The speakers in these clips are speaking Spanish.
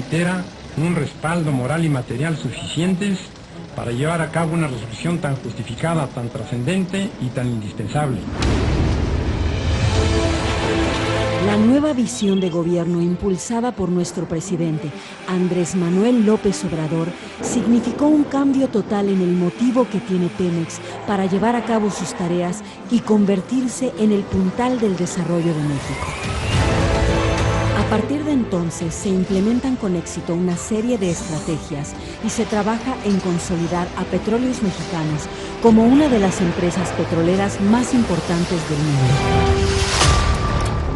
reitera un respaldo moral y material suficientes para llevar a cabo una resolución tan justificada, tan trascendente y tan indispensable. La nueva visión de gobierno impulsada por nuestro presidente, Andrés Manuel López Obrador, significó un cambio total en el motivo que tiene Pemex para llevar a cabo sus tareas y convertirse en el puntal del desarrollo de México. A partir de entonces se implementan con éxito una serie de estrategias y se trabaja en consolidar a Petróleos Mexicanos como una de las empresas petroleras más importantes del mundo.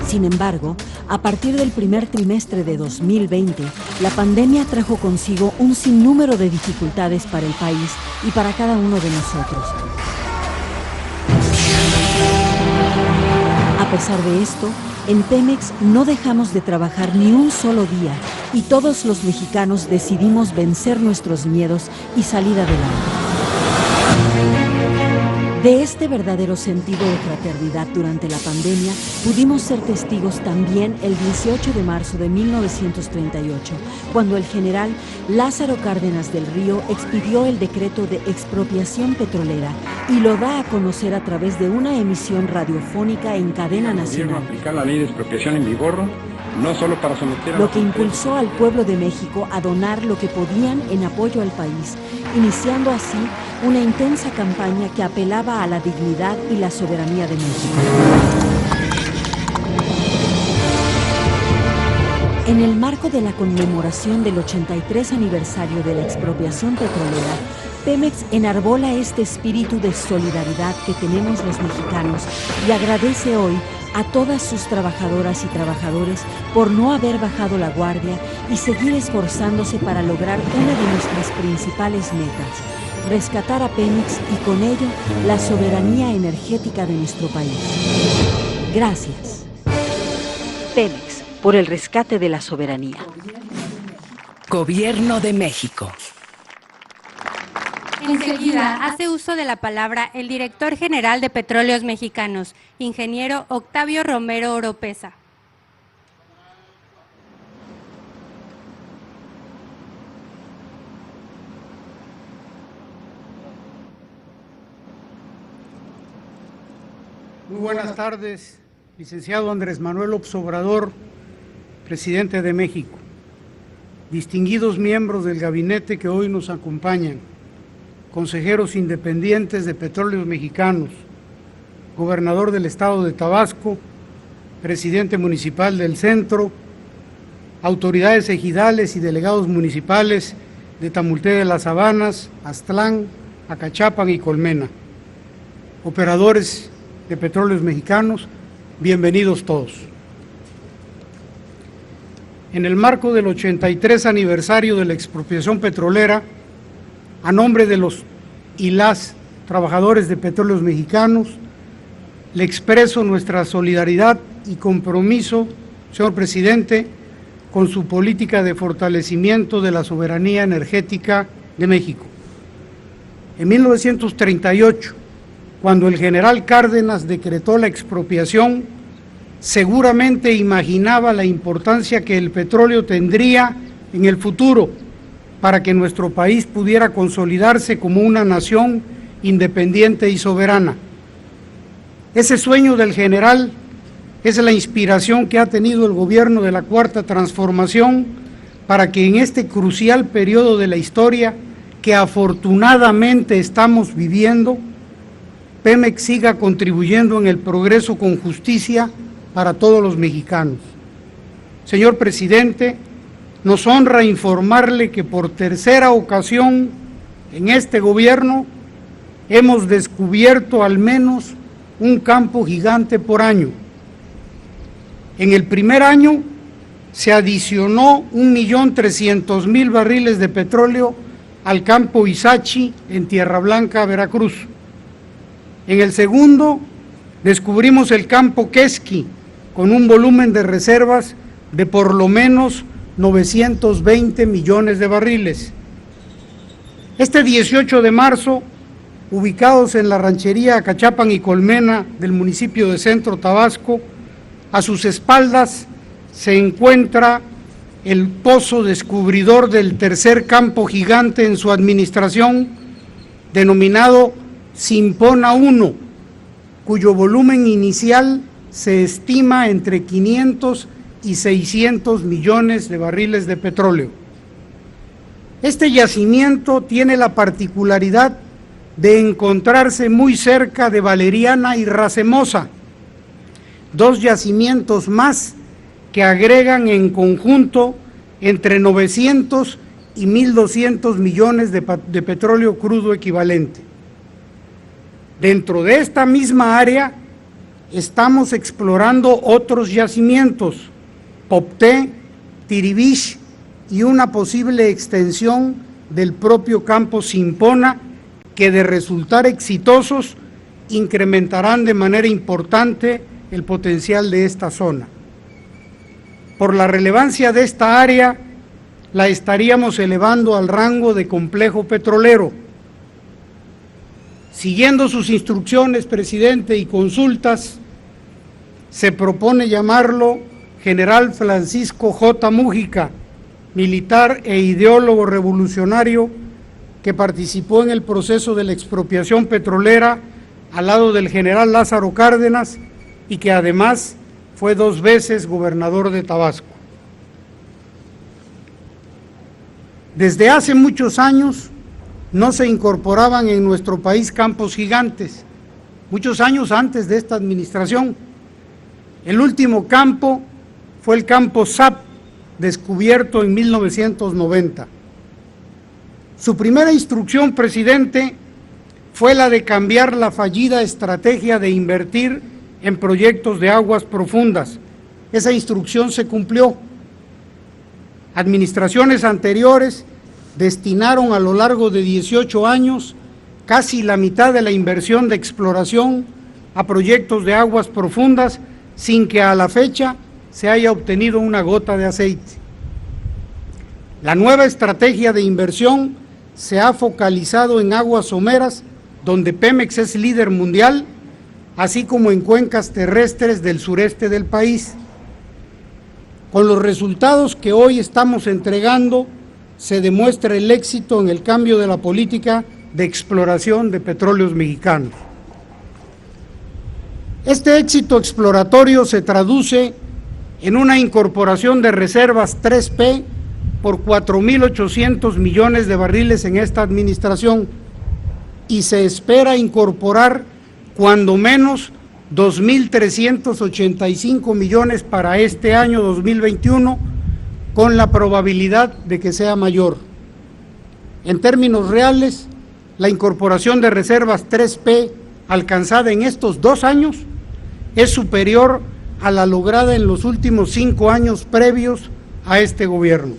Sin embargo, a partir del primer trimestre de 2020, la pandemia trajo consigo un sinnúmero de dificultades para el país y para cada uno de nosotros. A pesar de esto, en Pemex no dejamos de trabajar ni un solo día y todos los mexicanos decidimos vencer nuestros miedos y salir adelante. De este verdadero sentido de fraternidad durante la pandemia, pudimos ser testigos también el 18 de marzo de 1938, cuando el general Lázaro Cárdenas del Río expidió el decreto de expropiación petrolera y lo da a conocer a través de una emisión radiofónica en cadena nacional. Aplicar la ley de expropiación en vigor, no solo para someter a lo que impulsó al pueblo de México a donar lo que podían en apoyo al país, iniciando así una intensa campaña que apelaba a la dignidad y la soberanía de México. En el marco de la conmemoración del 83 aniversario de la expropiación petrolera, Pemex enarbola este espíritu de solidaridad que tenemos los mexicanos y agradece hoy a todas sus trabajadoras y trabajadores por no haber bajado la guardia y seguir esforzándose para lograr una de nuestras principales metas: rescatar a Pemex y con ello la soberanía energética de nuestro país. Gracias. Pemex, por el rescate de la soberanía. Gobierno de México. Enseguida hace uso de la palabra el director general de Petróleos Mexicanos, ingeniero Octavio Romero Oropesa. Muy buenas tardes, licenciado Andrés Manuel López Obrador, presidente de México, distinguidos miembros del gabinete que hoy nos acompañan, consejeros independientes de Petróleos Mexicanos, gobernador del estado de Tabasco, presidente municipal del Centro, autoridades ejidales y delegados municipales de Tamulté de las Sabanas, Aztlán, Acachapan y Colmena, operadores de Petróleos Mexicanos, bienvenidos todos. En el marco del 83 aniversario de la expropiación petrolera, a nombre de los y las trabajadores de Petróleos Mexicanos, le expreso nuestra solidaridad y compromiso, señor presidente, con su política de fortalecimiento de la soberanía energética de México. En 1938, cuando el general Cárdenas decretó la expropiación, seguramente imaginaba la importancia que el petróleo tendría en el futuro para que nuestro país pudiera consolidarse como una nación independiente y soberana. Ese sueño del general es la inspiración que ha tenido el gobierno de la Cuarta Transformación para que en este crucial periodo de la historia que afortunadamente estamos viviendo, Pemex siga contribuyendo en el progreso con justicia para todos los mexicanos. Señor presidente, nos honra informarle que por tercera ocasión en este gobierno hemos descubierto al menos un campo gigante por año. En el primer año se adicionó 1.300.000 barriles de petróleo al campo Izachi en Tierra Blanca, Veracruz. En el segundo descubrimos el campo Quesqui con un volumen de reservas de por lo menos 920 millones de barriles. Este 18 de marzo, ubicados en la ranchería Acachapan y Colmena del municipio de Centro, Tabasco, a sus espaldas se encuentra el pozo descubridor del tercer campo gigante en su administración, denominado Simpona 1, cuyo volumen inicial se estima entre 500 y 600 millones de barriles de petróleo. Este yacimiento tiene la particularidad de encontrarse muy cerca de Valeriana y Racemosa, dos yacimientos más que agregan en conjunto entre 900 y 1.200 millones de petróleo crudo equivalente. Dentro de esta misma área estamos explorando otros yacimientos, Popté, Tiribix y una posible extensión del propio campo Simpona, que de resultar exitosos incrementarán de manera importante el potencial de esta zona. Por la relevancia de esta área, la estaríamos elevando al rango de complejo petrolero. Siguiendo sus instrucciones, presidente, y consultas, se propone llamarlo General Francisco J. Múgica, militar e ideólogo revolucionario que participó en el proceso de la expropiación petrolera al lado del general Lázaro Cárdenas y que además fue 2 veces gobernador de Tabasco. Desde hace muchos años no se incorporaban en nuestro país campos gigantes, muchos años antes de esta administración. El último campo fue el campo SAP, descubierto en 1990. Su primera instrucción, presidente, fue la de cambiar la fallida estrategia de invertir en proyectos de aguas profundas. Esa instrucción se cumplió. Administraciones anteriores destinaron a lo largo de 18 años casi la mitad de la inversión de exploración a proyectos de aguas profundas sin que a la fecha se haya obtenido una gota de aceite. La nueva estrategia de inversión se ha focalizado en aguas someras, donde Pemex es líder mundial, así como en cuencas terrestres del sureste del país. Con los resultados que hoy estamos entregando, se demuestra el éxito en el cambio de la política de exploración de petróleos mexicanos. Este éxito exploratorio se traduce en una incorporación de reservas 3P por 4.800 millones de barriles en esta administración y se espera incorporar cuando menos 2.385 millones para este año 2021, con la probabilidad de que sea mayor. En términos reales, la incorporación de reservas 3P alcanzada en estos 2 años es superior a la lograda en los últimos 5 años previos a este gobierno.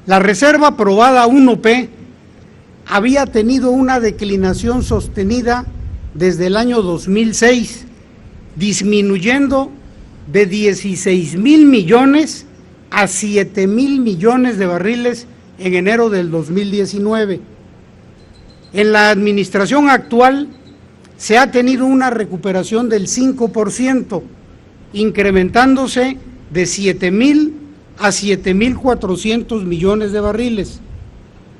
La reserva probada 1P había tenido una declinación sostenida desde el año 2006, disminuyendo de 16,000 millones a 7,000 millones de barriles en enero del 2019. En la administración actual se ha tenido una recuperación del 5%, incrementándose de 7,000 a 7,400 millones de barriles.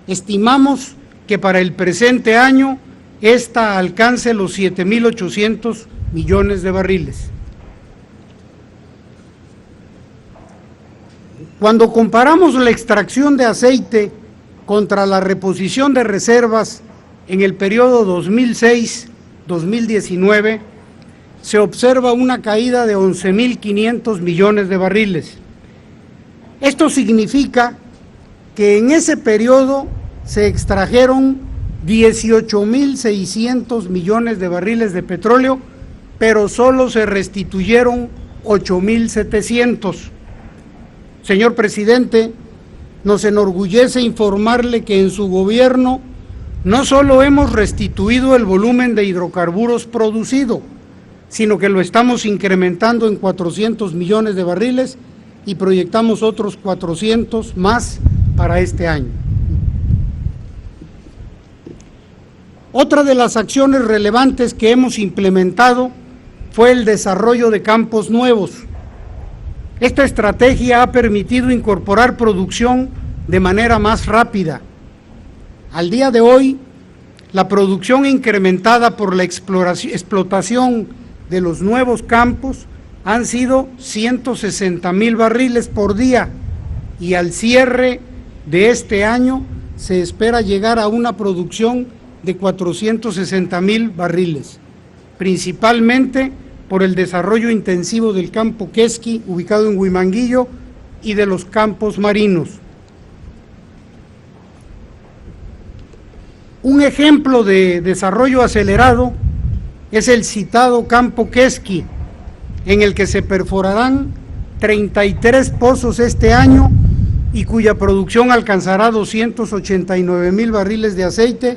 Estimamos que para el presente año esta alcance los 7,800 millones de barriles. Cuando comparamos la extracción de aceite contra la reposición de reservas en el periodo 2006-2019, se observa una caída de 11,500 millones de barriles. Esto significa que en ese periodo se extrajeron 18,600 millones de barriles de petróleo, pero solo se restituyeron 8,700. Señor presidente, nos enorgullece informarle que en su gobierno no solo hemos restituido el volumen de hidrocarburos producido, sino que lo estamos incrementando en 400 millones de barriles y proyectamos otros 400 más para este año. Otra de las acciones relevantes que hemos implementado fue el desarrollo de campos nuevos. Esta estrategia ha permitido incorporar producción de manera más rápida. Al día de hoy, la producción incrementada por la explotación de los nuevos campos han sido 160,000 barriles por día y al cierre de este año se espera llegar a una producción de 460,000 barriles, principalmente por el desarrollo intensivo del campo Quesqui, ubicado en Huimanguillo, y de los campos marinos. Un ejemplo de desarrollo acelerado es el citado campo Quesqui, en el que se perforarán 33 pozos este año y cuya producción alcanzará 289,000 barriles de aceite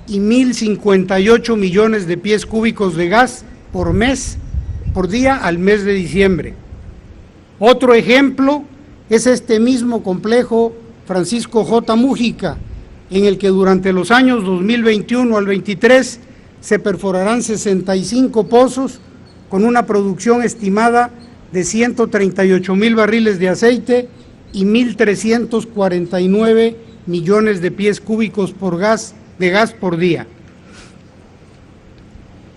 y 1,058 millones de pies cúbicos de gas por día al mes de diciembre. Otro ejemplo es este mismo complejo Francisco J. Mújica, en el que durante los años 2021 al 23 se perforarán 65 pozos con una producción estimada de 138,000 barriles de aceite y 1,349 millones de pies cúbicos de gas por día.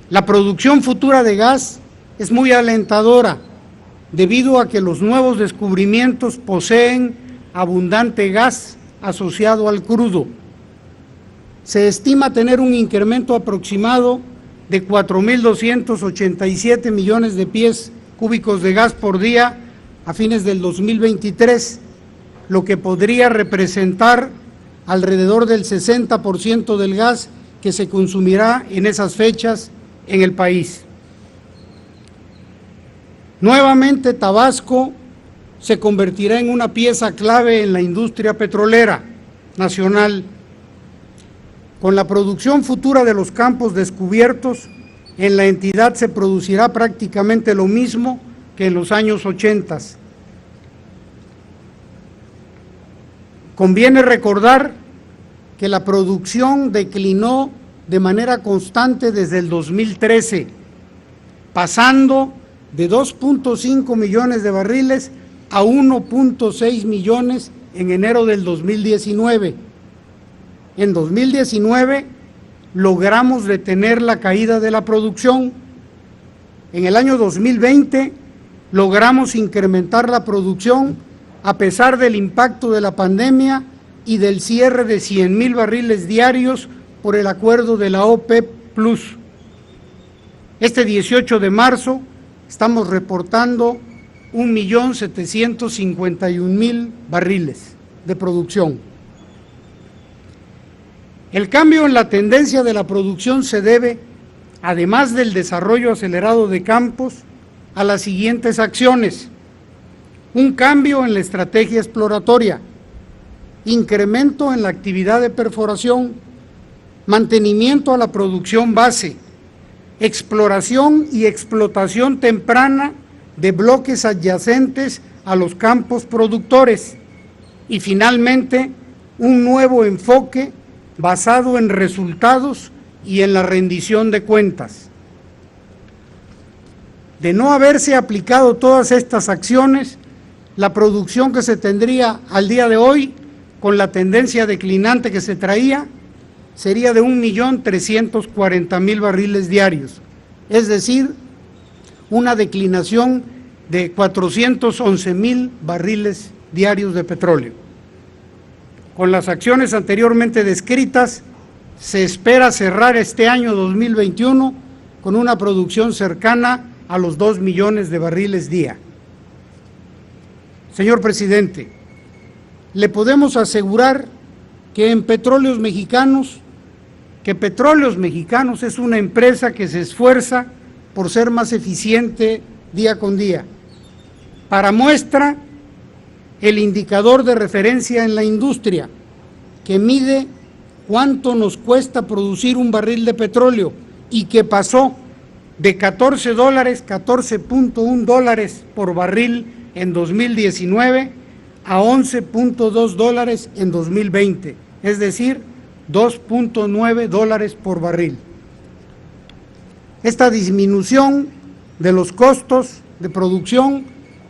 La producción futura de gas es muy alentadora debido a que los nuevos descubrimientos poseen abundante gas asociado al crudo. Se estima tener un incremento aproximado de 4,287 millones de pies cúbicos de gas por día a fines del 2023, lo que podría representar alrededor del 60% del gas que se consumirá en esas fechas en el país. Nuevamente, Tabasco se convertirá en una pieza clave en la industria petrolera nacional. Con la producción futura de los campos descubiertos, en la entidad se producirá prácticamente lo mismo que en los años 80. Conviene recordar que la producción declinó de manera constante desde el 2013, pasando de 2.5 millones de barriles a 1.6 millones en enero del 2019. En 2019 logramos detener la caída de la producción. En el año 2020 logramos incrementar la producción a pesar del impacto de la pandemia y del cierre de 100,000 barriles diarios por el acuerdo de la OPEP+. Este 18 de marzo estamos reportando 1,751,000 barriles de producción. El cambio en la tendencia de la producción se debe, además del desarrollo acelerado de campos, a las siguientes acciones: un cambio en la estrategia exploratoria, incremento en la actividad de perforación, mantenimiento a la producción base, exploración y explotación temprana de bloques adyacentes a los campos productores y finalmente un nuevo enfoque basado en resultados y en la rendición de cuentas. De no haberse aplicado todas estas acciones, la producción que se tendría al día de hoy, con la tendencia declinante que se traía, sería de 1,340,000 barriles diarios, es decir, una declinación de 411,000 barriles diarios de petróleo. Con las acciones anteriormente descritas, se espera cerrar este año 2021 con una producción cercana a los 2 millones de barriles día. Señor presidente, le podemos asegurar que Petróleos Mexicanos es una empresa que se esfuerza por ser más eficiente día con día. Para muestra, el indicador de referencia en la industria, que mide cuánto nos cuesta producir un barril de petróleo y que pasó de $14.1 por barril en 2019 a $11.2 en 2020, es decir, $2.9 por barril. Esta disminución de los costos de producción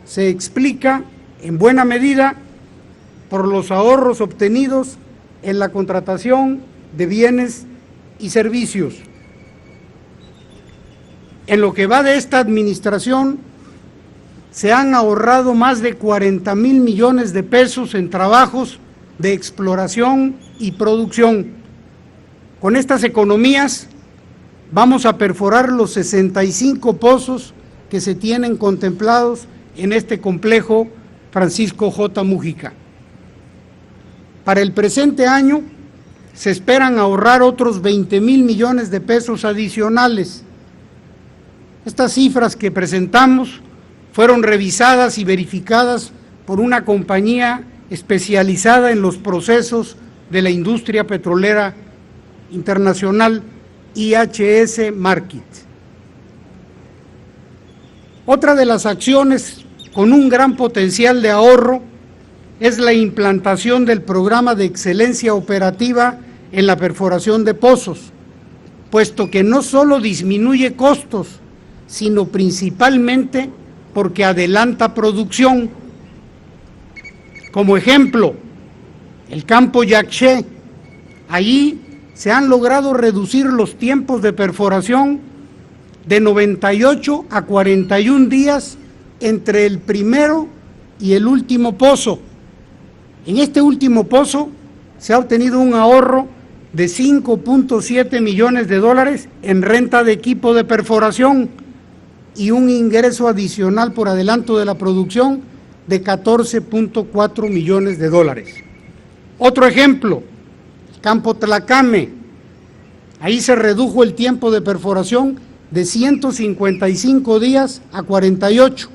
se explica en buena medida por los ahorros obtenidos en la contratación de bienes y servicios. En lo que va de esta administración, se han ahorrado más de 40,000 millones de pesos en trabajos de exploración y producción. Con estas economías vamos a perforar los 65 pozos que se tienen contemplados en este complejo Francisco J. Múgica. Para el presente año se esperan ahorrar otros 20,000 millones de pesos adicionales. Estas cifras que presentamos fueron revisadas y verificadas por una compañía especializada en los procesos de la industria petrolera internacional, IHS Markit. Otra de las acciones con un gran potencial de ahorro es la implantación del programa de excelencia operativa en la perforación de pozos, puesto que no solo disminuye costos, sino principalmente porque adelanta producción. Como ejemplo, el campo Yaxché, allí se han logrado reducir los tiempos de perforación de 98 a 41 días entre el primero y el último pozo. En este último pozo se ha obtenido un ahorro de 5.7 millones de dólares en renta de equipo de perforación y un ingreso adicional por adelanto de la producción de 14.4 millones de dólares. Otro ejemplo, campo Tlacame, ahí se redujo el tiempo de perforación de 155 días a 48,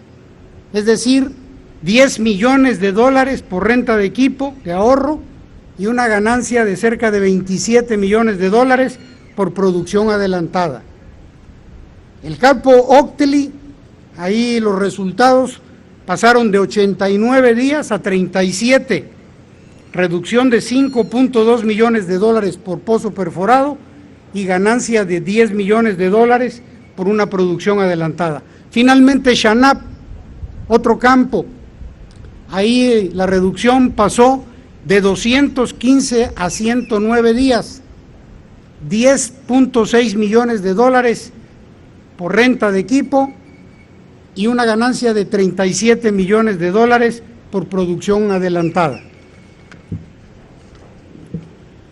es decir, 10 millones de dólares por renta de equipo de ahorro y una ganancia de cerca de 27 millones de dólares por producción adelantada. El campo Octeli, ahí los resultados pasaron de 89 días a 37, reducción de 5.2 millones de dólares por pozo perforado y ganancia de 10 millones de dólares por una producción adelantada. Finalmente, Xanab, otro campo, ahí la reducción pasó de 215 a 109 días, 10.6 millones de dólares por renta de equipo y una ganancia de 37 millones de dólares por producción adelantada.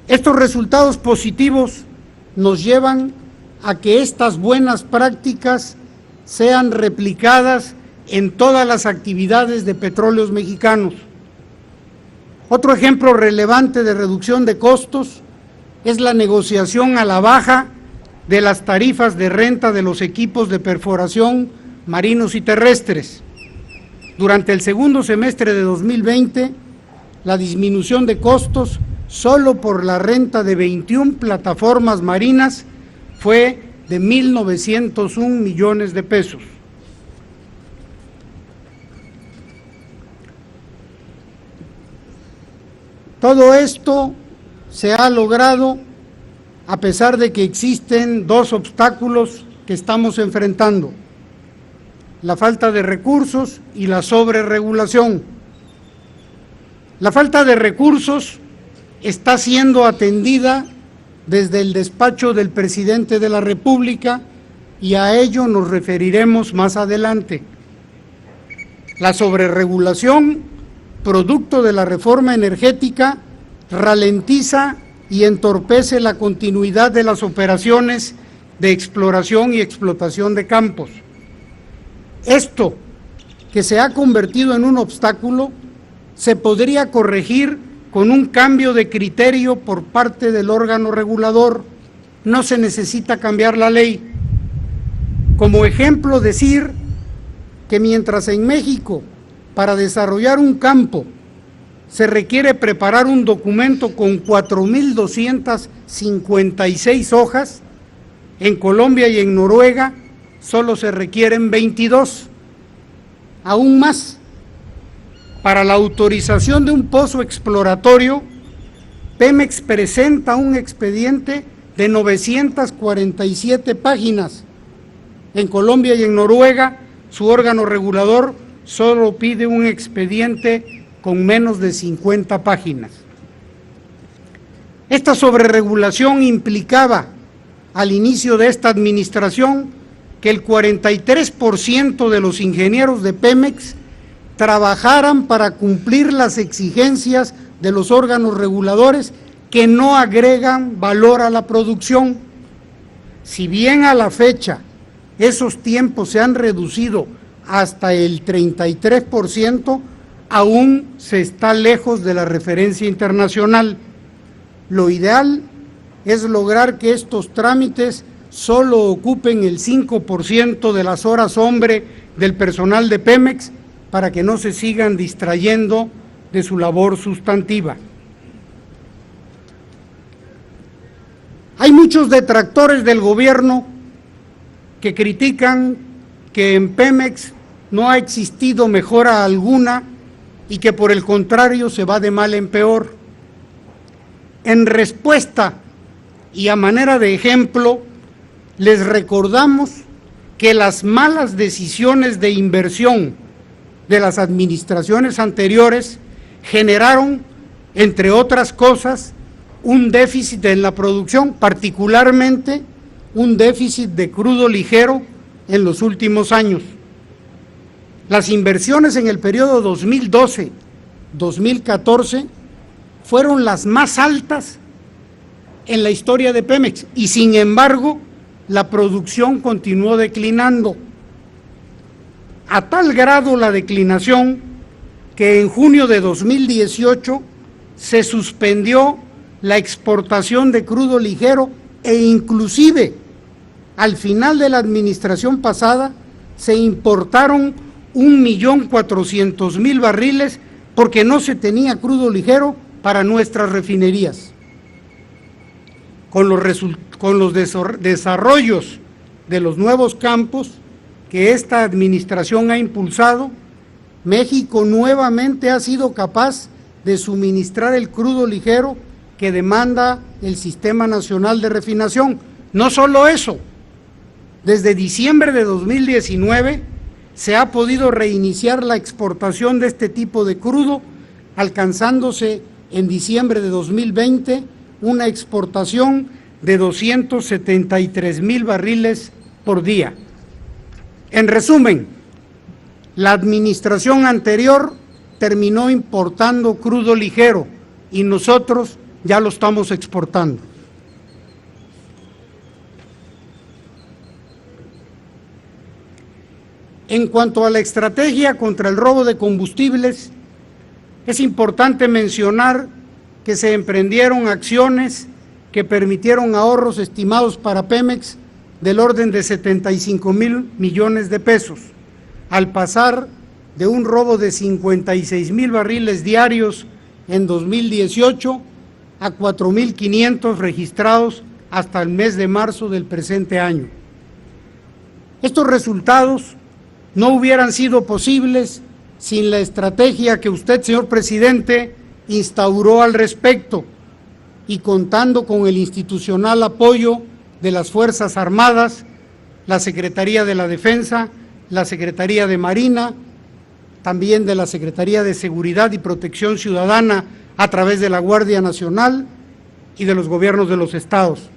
Estos resultados positivos nos llevan a que estas buenas prácticas sean replicadas en todas las actividades de Petróleos Mexicanos. Otro ejemplo relevante de reducción de costos es la negociación a la baja de las tarifas de renta de los equipos de perforación marinos y terrestres. Durante el segundo semestre de 2020, la disminución de costos solo por la renta de 21 plataformas marinas fue de 1.901 millones de pesos. Todo esto se ha logrado a pesar de que existen dos obstáculos que estamos enfrentando: la falta de recursos y la sobreregulación. La falta de recursos está siendo atendida desde el despacho del presidente de la República y a ello nos referiremos más adelante. La sobreregulación, producto de la reforma energética, ralentiza y entorpece la continuidad de las operaciones de exploración y explotación de campos. Esto, que se ha convertido en un obstáculo, se podría corregir con un cambio de criterio por parte del órgano regulador. No se necesita cambiar la ley. Como ejemplo, decir que mientras en México, para desarrollar un campo, se requiere preparar un documento con 4,256 hojas, en Colombia y en Noruega solo se requieren 22. Aún más, para la autorización de un pozo exploratorio, Pemex presenta un expediente de 947 páginas. En Colombia y en Noruega, su órgano regulador solo pide un expediente con menos de 50 páginas. Esta sobreregulación implicaba, al inicio de esta administración, que el 43% de los ingenieros de Pemex trabajaran para cumplir las exigencias de los órganos reguladores que no agregan valor a la producción. Si bien a la fecha esos tiempos se han reducido hasta el 33%, aún se está lejos de la referencia internacional. Lo ideal es lograr que estos trámites solo ocupen el 5% de las horas hombre del personal de Pemex para que no se sigan distrayendo de su labor sustantiva. Hay muchos detractores del gobierno que critican que en Pemex no ha existido mejora alguna y que por el contrario se va de mal en peor. En respuesta y a manera de ejemplo, les recordamos que las malas decisiones de inversión de las administraciones anteriores generaron, entre otras cosas, un déficit en la producción, particularmente un déficit de crudo ligero en los últimos años. Las inversiones en el periodo 2012-2014 fueron las más altas en la historia de Pemex y sin embargo la producción continuó declinando. A tal grado la declinación que en junio de 2018 se suspendió la exportación de crudo ligero e inclusive al final de la administración pasada se importaron 1.400.000 barriles porque no se tenía crudo ligero para nuestras refinerías. Con los desarrollos de los nuevos campos que esta administración ha impulsado, México nuevamente ha sido capaz de suministrar el crudo ligero que demanda el Sistema Nacional de Refinación. No solo eso, desde diciembre de 2019 se ha podido reiniciar la exportación de este tipo de crudo, alcanzándose en diciembre de 2020 una exportación de 273,000 barriles por día. En resumen, la administración anterior terminó importando crudo ligero y nosotros ya lo estamos exportando. En cuanto a la estrategia contra el robo de combustibles, es importante mencionar que se emprendieron acciones que permitieron ahorros estimados para Pemex del orden de 75,000 millones de pesos, al pasar de un robo de 56,000 barriles diarios en 2018 a 4,500 registrados hasta el mes de marzo del presente año. Estos resultados no hubieran sido posibles sin la estrategia que usted, señor presidente, instauró al respecto y contando con el institucional apoyo de las Fuerzas Armadas, la Secretaría de la Defensa, la Secretaría de Marina, también de la Secretaría de Seguridad y Protección Ciudadana a través de la Guardia Nacional y de los gobiernos de los estados.